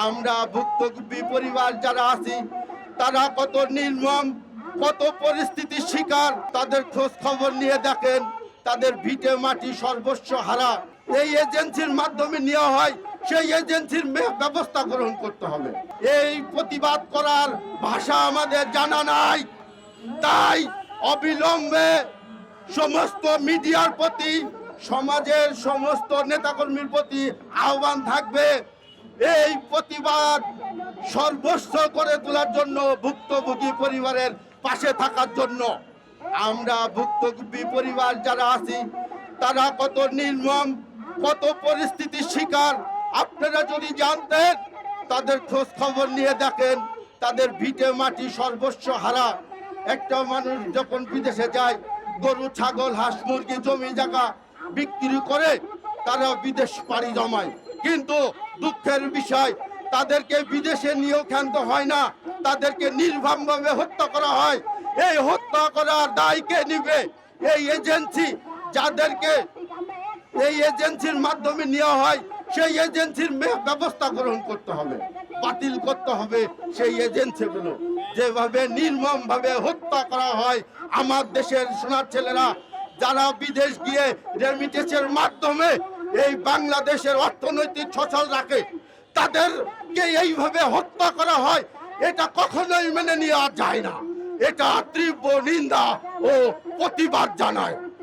আমরা ভুক্তভোগী পরিবার যারা আছি তারা কত নির্মম, কত পরিস্থিতির শিকার, তাদের খোঁজ খবর নিয়ে দেখেন। তাদের ভিটে মাটি সর্বস্ব হারা এই এজেন্সির মাধ্যমে নেওয়া হয়, সেই এজেন্সির ব্যবস্থা গ্রহণ করতে হবে। এই প্রতিবাদ করার ভাষা আমাদের জানা নাই, তাই অবিলম্বে সমস্ত মিডিয়ার প্রতি, সমাজের সমস্ত নেতাকর্মীর প্রতি আহ্বান থাকবে এই প্রতিবাদ সর্বস্ব করে তোলার জন্য, ভুক্তভোগী পরিবারের পাশে থাকার জন্য। আমরা ভুক্তভোগী পরিবার যারা আছি তারা কত নির্মম, কত পরিস্থিতির শিকার, আপনারা যদি জানতেন। তাদের খোঁজ খবর নিয়ে দেখেন, তাদের ভিটে মাটি সর্বস্ব হারা। একটা মানুষ যখন বিদেশে যায়, গরু, ছাগল, হাঁস, মুরগি, জমি জায়গা বিক্রি করে তারা বিদেশ পাড়ি জমায়, কিন্তু দুঃখের বিষয় তাদেরকে বিদেশে নিয়েও ক্ষান্ত হয় না, তাদেরকে নির্মমভাবে হত্যা করা হয়। এই হত্যা করার দায় কে নিবে? এই এজেন্সি, যাদেরকে এই এজেন্সির মাধ্যমে নেওয়া হয়, সেই এজেন্সির ব্যবস্থা গ্রহণ করতে হবে, বাতিল করতে হবে সেই এজেন্সিগুলো। যেভাবে নির্মমভাবে হত্যা করা হয় আমার দেশের সোনার ছেলেরা, যারা বিদেশ গিয়ে রেমিটেন্সের মাধ্যমে এই বাংলাদেশের অর্থনৈতিক সচল রাখে, তাদেরকে এইভাবে হত্যা করা হয়, এটা কখনোই মেনে নেওয়া যায় না। এটা তীব্র নিন্দা ও প্রতিবাদ জানায়।